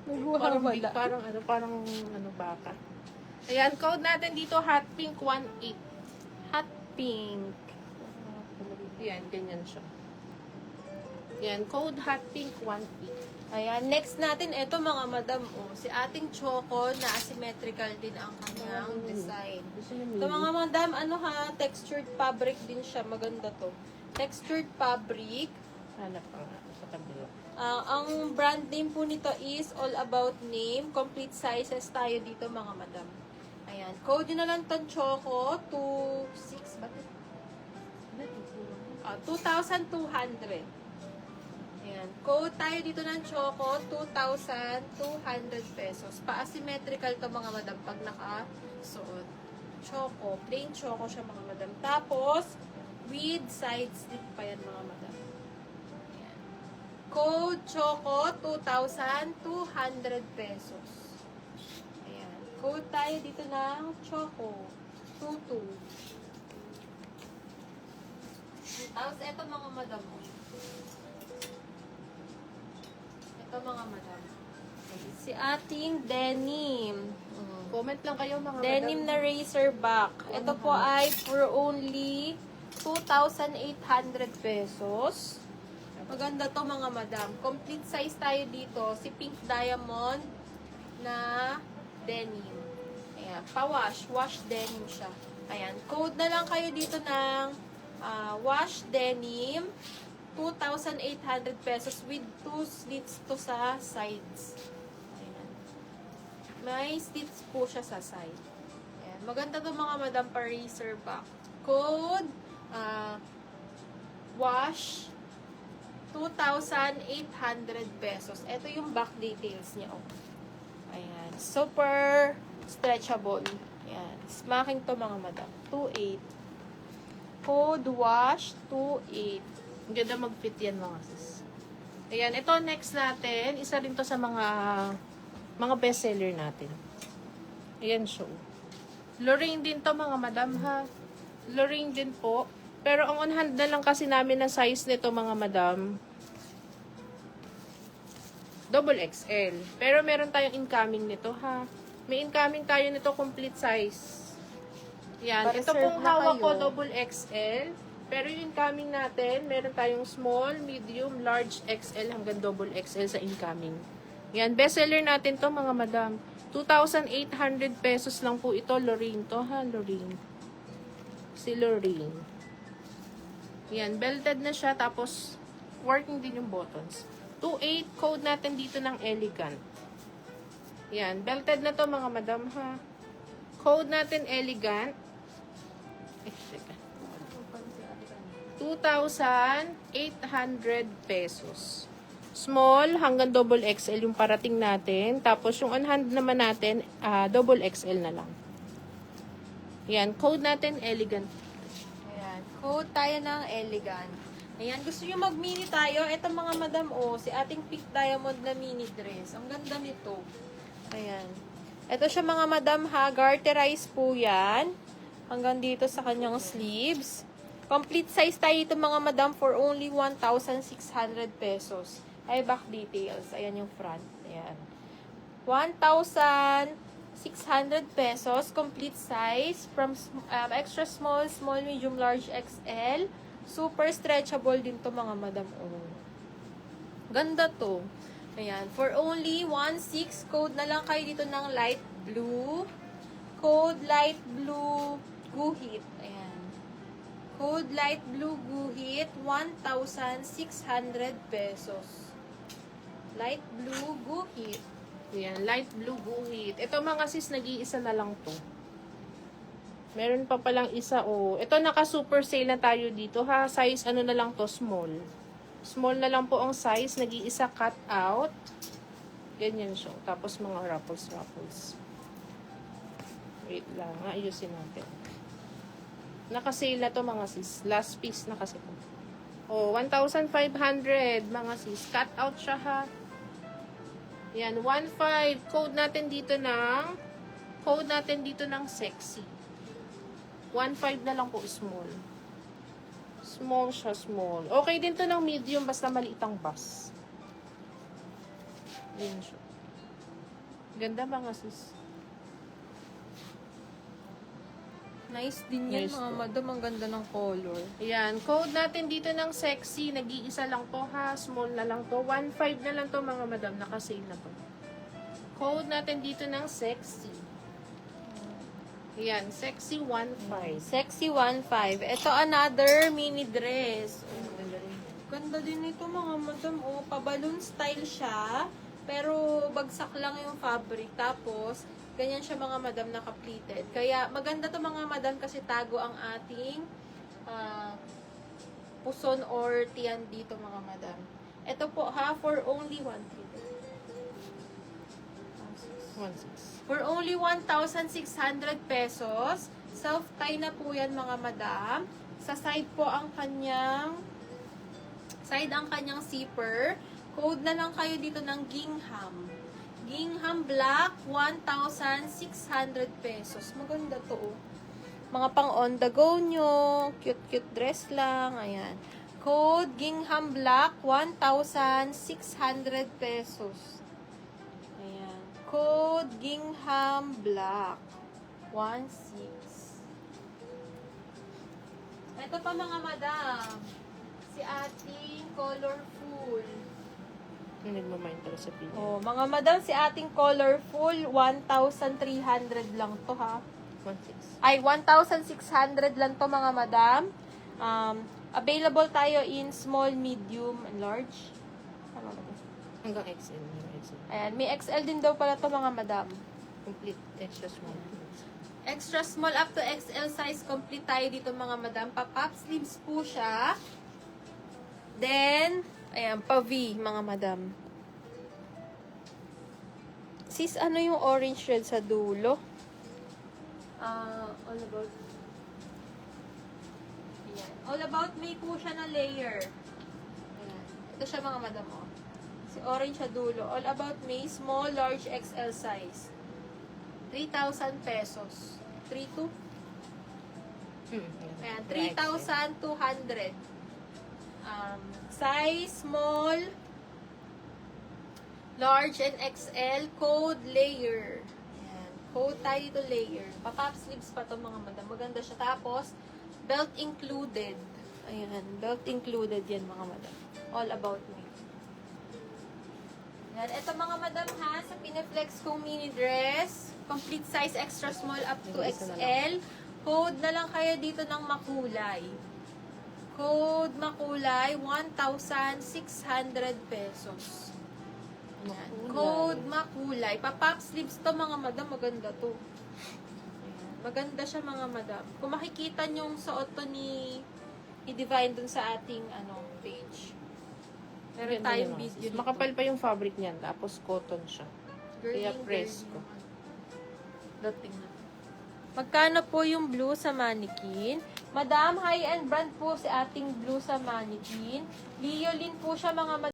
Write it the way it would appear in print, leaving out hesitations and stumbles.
Nagwawala. Parang baka. Ayan, code natin dito, hot pink 18. Hot pink. Ayan, ganyan siya. Ayan, code hot pink 18. Ayan, next natin, ito mga madam, si ating choco na asymmetrical din ang kanyang design. Ito mga madam, textured fabric din siya. Maganda to. Textured fabric. Hanap pa nga sa kabila. Ang brand name po nito is All About Name. Complete sizes tayo dito mga madam. Ayan. Code nyo na lang itong choco. 2,200. Ayan. Code tayo dito ng choco. 2,200 pesos. Pa-asymmetrical to mga madam pag naka-suot. Choco. Plain choco siya mga madam. Tapos, with side slip pa yan mga madam. Code Choco, 2,200 pesos. Ayan. Code tayo dito ng Choco, 22. Tapos, eto mga madam. Ito mga madam. Si ating denim. Comment lang kayo mga Denim na razorback. Ito po ay for only 2,800 pesos. Maganda to mga madam. Complete size tayo dito. Si pink diamond na denim. Ayan. Pa-wash. Wash denim siya. Ayan. Code na lang kayo dito ng wash denim. 2,800 pesos with 2 slits to sa sides. Ayan. May slits po siya sa side. Ayan. Maganda to mga madam pa razorback. Code wash 2,800 pesos. Ito yung back details niya. Ayan. Super stretchable. Ayan. Smacking to mga madam. 2,800. Code wash 2,800. Ang ganda mag-fit yan mga sis. Ayan. Ito next natin. Isa rin to sa mga bestseller natin. Ayan show. Lorraine din to mga madam ha. Lorraine din po. Pero ang on hand na lang kasi namin na size nito mga madam, double XL. Pero meron tayong incoming nito ha. May incoming tayo nito complete size. Yan. Ito pong hawak ko double XL. Pero yung incoming natin, meron tayong small, medium, large XL hanggang double XL sa incoming. Yan. Bestseller natin to mga madam. 2,800 pesos lang po ito. Lorraine to ha. Lorraine. Si Lorraine. Yan, belted na siya, tapos working din yung buttons. 2,800, code natin dito ng elegant. Yan, belted na to mga madam ha. Code natin elegant. 2,800 pesos. Small hanggang double XL yung parating natin. Tapos yung on hand naman natin, double XL na lang. Yan, code natin elegant. Code tayo ng elegant. Ayan, gusto nyo mag-mini tayo? Ito mga madam, si ating pink diamond na mini dress. Ang ganda nito. Ayan. Ito siya mga madam ha, garterize po yan. Hanggang dito sa kanyang sleeves. Complete size tayo ito mga madam for only 1,600 pesos. Ay, back details. Ayan yung front. Ayan. 1,600 pesos, complete size, from extra small, small, medium, large, XL. Super stretchable din to mga madam. Ganda to. Ayan. For only 1,600, code na lang kayo dito ng light blue. Code light blue guhit. Ayan. Code light blue guhit, 1,600 pesos. Light blue guhit. Yan, light blue guhit. Ito mga sis, nag-iisa na lang to. Meron pa palang isa, Ito, naka-super sale na tayo dito, ha. Size, na lang to, small. Small na lang po ang size. Nag-iisa cut out. Ganyan siya. Tapos mga ruffles. Wait lang, ayusin natin. Naka-sale na to mga sis. Last piece na kasi to. 1,500 mga sis. Cut out siya, ha. Yan, 1,500. Code natin dito ng sexy. 1,500 na lang po, small. Small siya, small. Okay din to ng medium, basta maliit ang bus. Yan siya. Ganda mga sis. Nice din yan, Nice mga po. madam. Ang ganda ng color. Ayan, code natin dito ng sexy, nag-iisa lang to ha, small na lang to, 1.5 na lang to mga madam, naka-sale na to. Code natin dito ng sexy. Ayan, sexy 1.5. Sexy 1.5. Ito another mini dress. Ganda din ito mga madam. Oh, pa-balloon style siya. Pero bagsak lang yung fabric. Tapos, ganyan siya mga madam naka-pleated. Kaya maganda to mga madam kasi tago ang ating puson or tiyan dito mga madam. Ito po ha, for only 1.3. 1.6. For only 1,600 pesos. Self-tie na po yan mga madam. Sa side po ang kanyang zipper. Code na lang kayo dito ng Gingham. Gingham Black, 1,600 pesos. Maganda to oh. Mga pang on the go nyo. Cute dress lang. Ayan. Code Gingham Black, 1,600 pesos. Ayan. Code Gingham Black, 1,600. Ito pa mga madam. Si ating colorful. Yung nagmamind pala sa pili. Oh, mga madam, si ating colorful, 1,300 lang to ha. 1.6. Ay, 1,600 lang to mga madam. Available tayo in small, medium, and large. Ano ba to? Hanggang XL. Yung XL. Ayan, may XL din daw pala to mga madam. Complete extra small. Extra small up to XL size complete tayo dito mga madam. Pa-pop sleeves po siya. Then, ayan, pa-V mga madam. Sis, ano yung orange red sa dulo? All about. Ayan. All about may po siya na layer. Ayan. Ito siya mga madam, oh. Si orange sa dulo. All about may small, large, XL size. 3,000 pesos. 3,200? Ayan, 3,200. Size small, large, and XL. Code layer. Ayan. Code tayo dito layer. Pa-pop sleeves pa to mga madam. Maganda siya. Tapos, belt included. Ayan. Belt included yan mga madam. All about me. Ayan. Ito mga madam ha. Sa Pineflex kong mini dress. Complete size extra small up to XL. Code na lang kayo dito ng makulay. Code makulay, 1,600 pesos. Ayan. Code makulay. Pa-pop sleeves to mga madam. Maganda to. Ayan. Maganda siya mga madam. Kung makikita nyong suot to ni Divine dun sa ating page. Meron Ganda tayong yun, video sis. dito. Makapal pa yung fabric niyan. Tapos cotton siya. Kaya presko. Dating na. Magkano po yung blue sa mannequin? Madam, high-end brand po si ating blue sa mannequin. Liolin po siya mga madam.